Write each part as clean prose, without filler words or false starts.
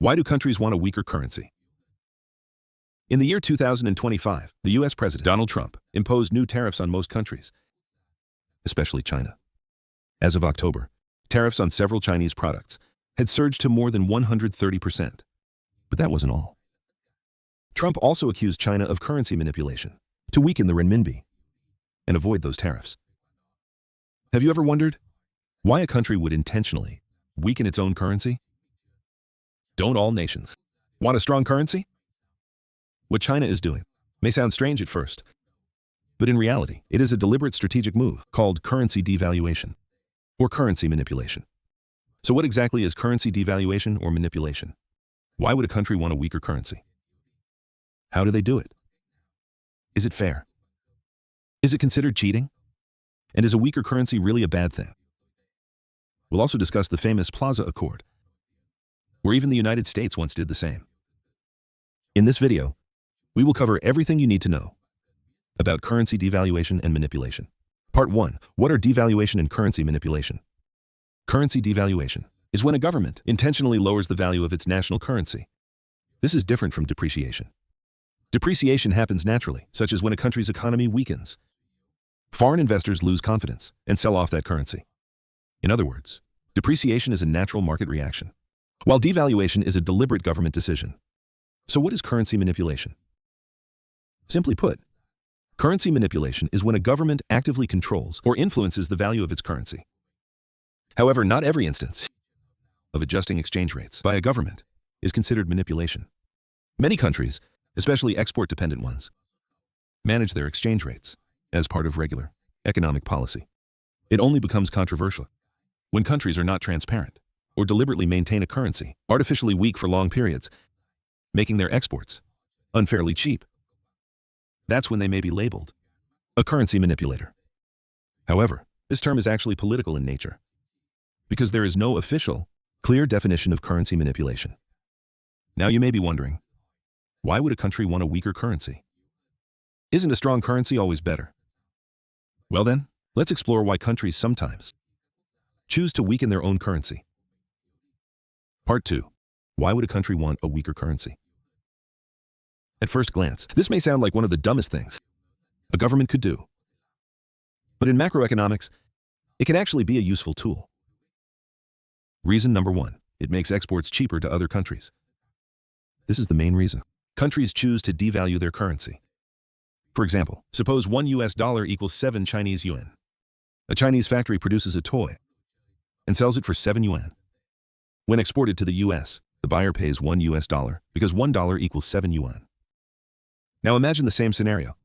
Why do countries want a weaker currency? In the year 2025, the U.S. President Donald Trump imposed new tariffs on most countries, especially China. As of October, tariffs on several Chinese products had surged to more than 130%. But that wasn't all. Trump also accused China of currency manipulation to weaken the renminbi and avoid those tariffs. Have you ever wondered why a country would intentionally weaken its own currency? Don't all nations want a strong currency? What China is doing may sound strange at first, but in reality, it is a deliberate strategic move called currency devaluation or currency manipulation. So what exactly is currency devaluation or manipulation? Why would a country want a weaker currency? How do they do it? Is it fair? Is it considered cheating? And is a weaker currency really a bad thing? We'll also discuss the famous Plaza Accord, where even the United States once did the same. In this video, we will cover everything you need to know about currency devaluation and manipulation. Part 1. What are devaluation and currency manipulation? Currency devaluation is when a government intentionally lowers the value of its national currency. This is different from depreciation. Depreciation happens naturally, such as when a country's economy weakens. Foreign investors lose confidence and sell off that currency. In other words, depreciation is a natural market reaction, while devaluation is a deliberate government decision. So what is currency manipulation? Simply put, currency manipulation is when a government actively controls or influences the value of its currency. However, not every instance of adjusting exchange rates by a government is considered manipulation. Many countries, especially export-dependent ones, manage their exchange rates as part of regular economic policy. It only becomes controversial when countries are not transparent or deliberately maintain a currency artificially weak for long periods, making their exports unfairly cheap. That's when they may be labeled a currency manipulator. However, this term is actually political in nature, because there is no official, clear definition of currency manipulation. Now you may be wondering, why would a country want a weaker currency? Isn't a strong currency always better? Well then, let's explore why countries sometimes choose to weaken their own currency. Part 2. Why would a country want a weaker currency? At first glance, this may sound like one of the dumbest things a government could do. But in macroeconomics, it can actually be a useful tool. Reason number 1, it makes exports cheaper to other countries. This is the main reason countries choose to devalue their currency. For example, suppose $1 equals 7 Chinese yuan. A Chinese factory produces a toy and sells it for 7 yuan. When exported to the US, the buyer pays $1 because $1 equals 7 yuan. Now imagine the same scenario,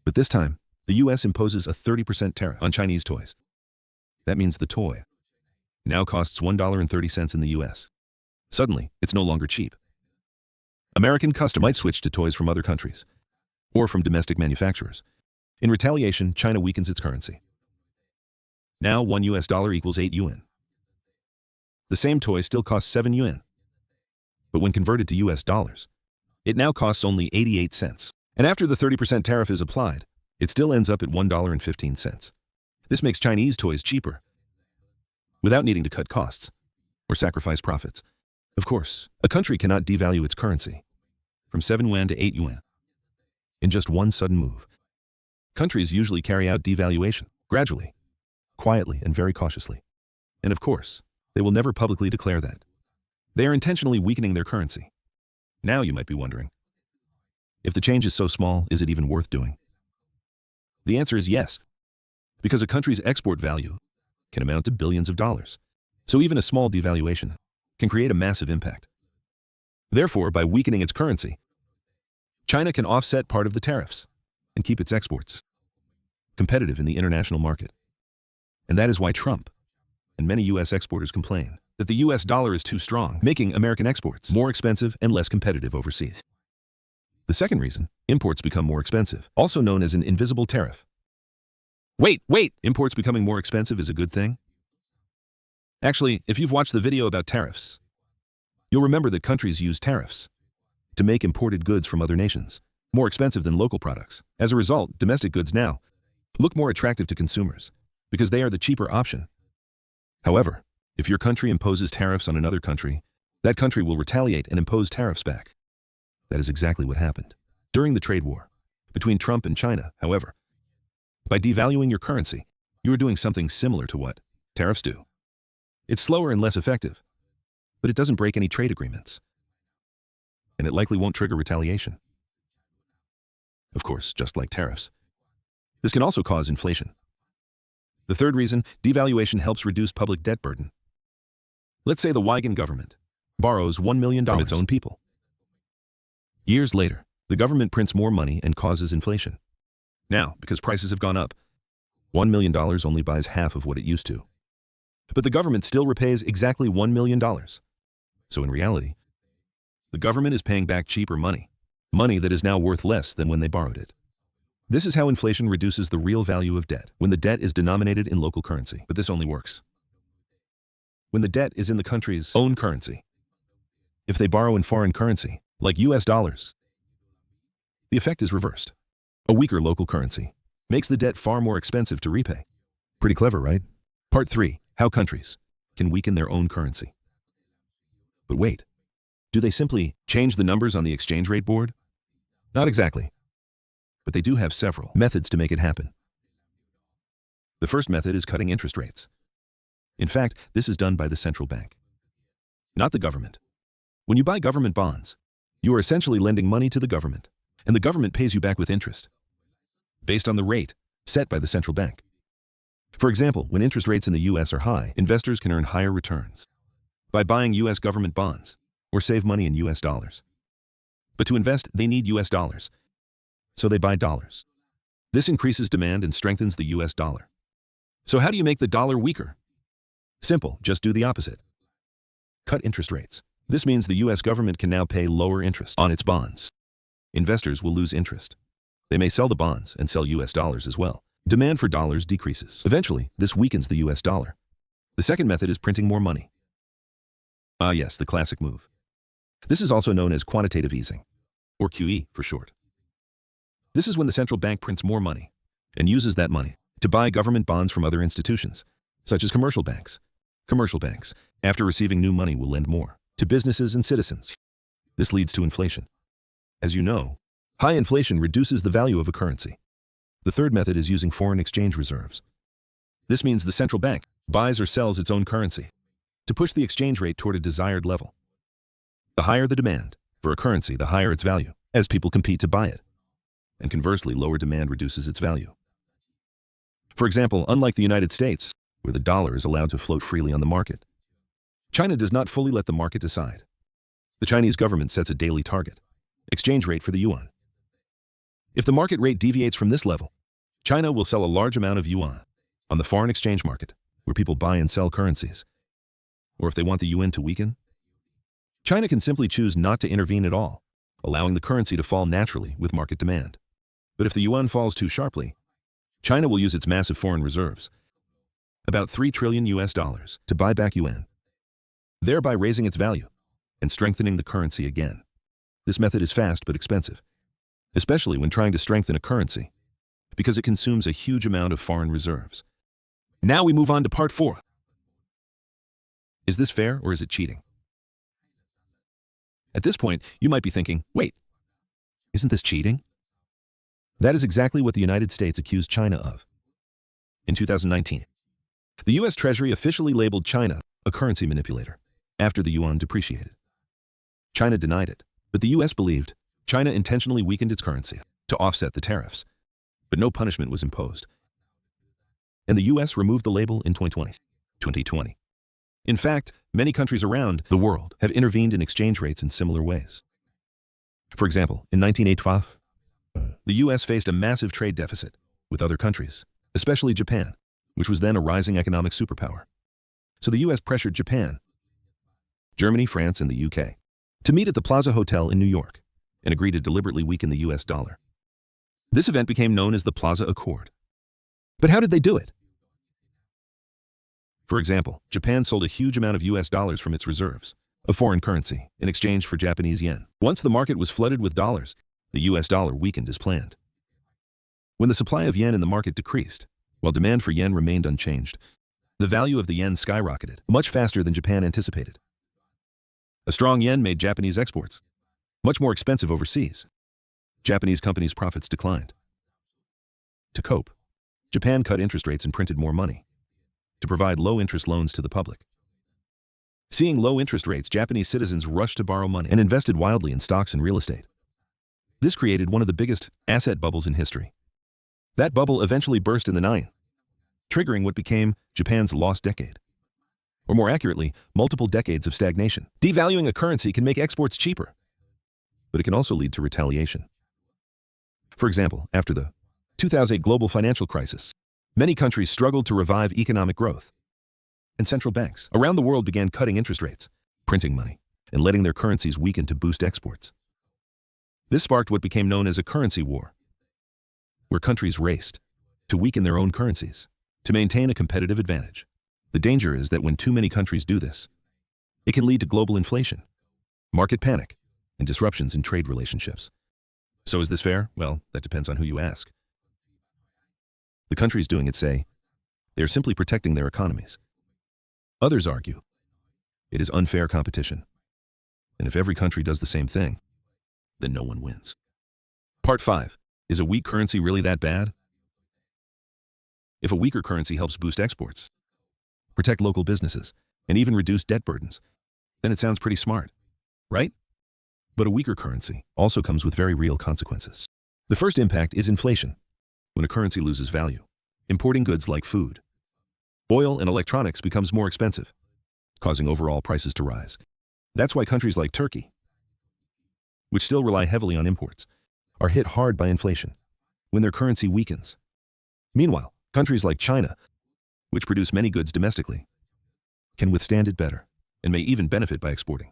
but this time, the US imposes a 30% tariff on Chinese toys. That means the toy now costs $1.30 in the US. Suddenly, it's no longer cheap. American customers might switch to toys from other countries or from domestic manufacturers. In retaliation, China weakens its currency. Now $1 equals 8 yuan. The same toy still costs 7 yuan, but when converted to US dollars, it now costs only 88 cents. And after the 30% tariff is applied, it still ends up at $1.15. This makes Chinese toys cheaper without needing to cut costs or sacrifice profits. Of course, a country cannot devalue its currency from 7 yuan to 8 yuan in just one sudden move. Countries usually carry out devaluation gradually, quietly, and very cautiously. And of course, they will never publicly declare that they are intentionally weakening their currency. Now you might be wondering, if the change is so small, is it even worth doing? The answer is yes, because a country's export value can amount to billions of dollars. So even a small devaluation can create a massive impact. Therefore, by weakening its currency, China can offset part of the tariffs and keep its exports competitive in the international market. And that is why Trump and many US exporters complain that the US dollar is too strong, making American exports more expensive and less competitive overseas. The second reason, imports become more expensive, also known as an invisible tariff. Wait! Imports becoming more expensive is a good thing? Actually, if you've watched the video about tariffs, you'll remember that countries use tariffs to make imported goods from other nations more expensive than local products. As a result, domestic goods now look more attractive to consumers because they are the cheaper option. However, if your country imposes tariffs on another country, that country will retaliate and impose tariffs back. That is exactly what happened during the trade war between Trump and China. However, by devaluing your currency, you are doing something similar to what tariffs do. It's slower and less effective, but it doesn't break any trade agreements, and it likely won't trigger retaliation. Of course, just like tariffs, this can also cause inflation. The third reason, devaluation helps reduce public debt burden. Let's say the Widening government borrows $1 million from its own people. Years later, the government prints more money and causes inflation. Now, because prices have gone up, $1 million only buys half of what it used to. But the government still repays exactly $1 million. So in reality, the government is paying back cheaper money that is now worth less than when they borrowed it. This is how inflation reduces the real value of debt, when the debt is denominated in local currency. But this only works when the debt is in the country's own currency. If they borrow in foreign currency, like US dollars, the effect is reversed. A weaker local currency makes the debt far more expensive to repay. Pretty clever, right? Part 3. How countries can weaken their own currency. But wait, do they simply change the numbers on the exchange rate board? Not exactly. But they do have several methods to make it happen. The first method is cutting interest rates. In fact, this is done by the central bank, not the government. When you buy government bonds, you are essentially lending money to the government, and the government pays you back with interest, based on the rate set by the central bank. For example, when interest rates in the US are high, investors can earn higher returns by buying US government bonds or save money in US dollars. But to invest, they need US dollars, so they buy dollars. This increases demand and strengthens the US dollar. So how do you make the dollar weaker? Simple, just do the opposite. Cut interest rates. This means the US government can now pay lower interest on its bonds. Investors will lose interest. They may sell the bonds and sell US dollars as well. Demand for dollars decreases. Eventually, this weakens the US dollar. The second method is printing more money. Ah yes, the classic move. This is also known as quantitative easing, or QE for short. This is when the central bank prints more money and uses that money to buy government bonds from other institutions, such as commercial banks. Commercial banks, after receiving new money, will lend more to businesses and citizens. This leads to inflation. As you know, high inflation reduces the value of a currency. The third method is using foreign exchange reserves. This means the central bank buys or sells its own currency to push the exchange rate toward a desired level. The higher the demand for a currency, the higher its value, as people compete to buy it. And conversely, lower demand reduces its value. For example, unlike the United States, where the dollar is allowed to float freely on the market, China does not fully let the market decide. The Chinese government sets a daily target exchange rate for the yuan. If the market rate deviates from this level, China will sell a large amount of yuan on the foreign exchange market, where people buy and sell currencies. Or if they want the yuan to weaken, China can simply choose not to intervene at all, allowing the currency to fall naturally with market demand. But if the yuan falls too sharply, China will use its massive foreign reserves, about $3 trillion to buy back yuan, thereby raising its value and strengthening the currency again. This method is fast but expensive, especially when trying to strengthen a currency, because it consumes a huge amount of foreign reserves. Now we move on to part 4. Is this fair or is it cheating? At this point, you might be thinking, wait, isn't this cheating? That is exactly what the United States accused China of. In 2019, the US Treasury officially labeled China a currency manipulator after the yuan depreciated. China denied it, but the US believed China intentionally weakened its currency to offset the tariffs, but no punishment was imposed. And the US removed the label in 2020. In fact, many countries around the world have intervened in exchange rates in similar ways. For example, in 1985, the US faced a massive trade deficit with other countries, especially Japan, which was then a rising economic superpower. So the US pressured Japan, Germany, France, and the UK to meet at the Plaza Hotel in New York and agree to deliberately weaken the US dollar. This event became known as the Plaza Accord. But how did they do it? For example, Japan sold a huge amount of US dollars from its reserves, a foreign currency, in exchange for Japanese yen. Once the market was flooded with dollars, the US dollar weakened as planned. When the supply of yen in the market decreased, while demand for yen remained unchanged, the value of the yen skyrocketed much faster than Japan anticipated. A strong yen made Japanese exports much more expensive overseas. Japanese companies' profits declined. To cope, Japan cut interest rates and printed more money to provide low-interest loans to the public. Seeing low interest rates, Japanese citizens rushed to borrow money and invested wildly in stocks and real estate. This created one of the biggest asset bubbles in history. That bubble eventually burst in the 90s, triggering what became Japan's lost decade. Or more accurately, multiple decades of stagnation. Devaluing a currency can make exports cheaper, but it can also lead to retaliation. For example, after the 2008 global financial crisis, many countries struggled to revive economic growth, and central banks around the world began cutting interest rates, printing money, and letting their currencies weaken to boost exports. This sparked what became known as a currency war, where countries raced to weaken their own currencies to maintain a competitive advantage. The danger is that when too many countries do this, it can lead to global inflation, market panic, and disruptions in trade relationships. So is this fair? Well, that depends on who you ask. The countries doing it say they are simply protecting their economies. Others argue it is unfair competition. And if every country does the same thing, then no one wins. Part 5. Is a weak currency really that bad? If a weaker currency helps boost exports, protect local businesses, and even reduce debt burdens, then it sounds pretty smart, right? But a weaker currency also comes with very real consequences. The first impact is inflation. When a currency loses value, importing goods like food, oil, and electronics becomes more expensive, causing overall prices to rise. That's why countries like Turkey, which still rely heavily on imports, are hit hard by inflation when their currency weakens. Meanwhile, countries like China, which produce many goods domestically, can withstand it better and may even benefit by exporting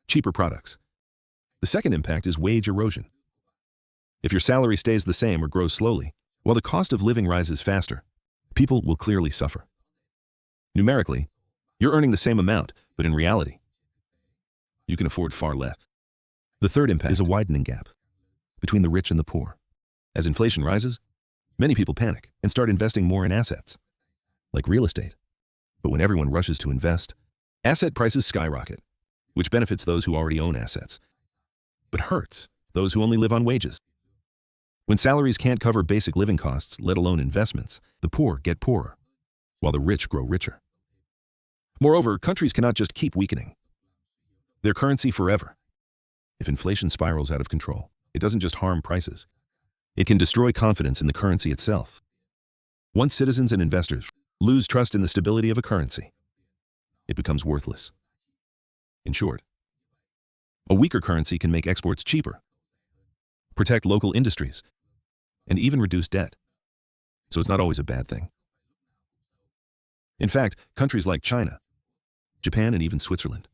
cheaper products. The second impact is wage erosion. If your salary stays the same or grows slowly, while the cost of living rises faster, people will clearly suffer. Numerically, you're earning the same amount, but in reality, you can afford far less. The third impact is a widening gap between the rich and the poor. As inflation rises, many people panic and start investing more in assets, like real estate. But when everyone rushes to invest, asset prices skyrocket, which benefits those who already own assets, but hurts those who only live on wages. When salaries can't cover basic living costs, let alone investments, the poor get poorer, while the rich grow richer. Moreover, countries cannot just keep weakening their currency forever. If inflation spirals out of control, it doesn't just harm prices. It can destroy confidence in the currency itself. Once citizens and investors lose trust in the stability of a currency, it becomes worthless. In short, a weaker currency can make exports cheaper, protect local industries, and even reduce debt. So it's not always a bad thing. In fact, countries like China, Japan, and even Switzerland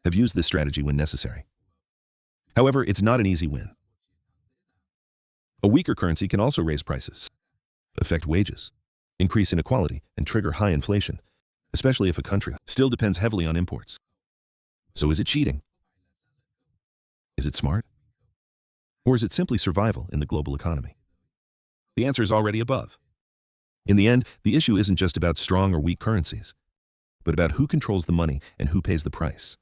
have used this strategy when necessary. However, it's not an easy win. A weaker currency can also raise prices, affect wages, increase inequality, and trigger high inflation, especially if a country still depends heavily on imports. So is it cheating? Is it smart? Or is it simply survival in the global economy? The answer is already above. In the end, the issue isn't just about strong or weak currencies, but about who controls the money and who pays the price.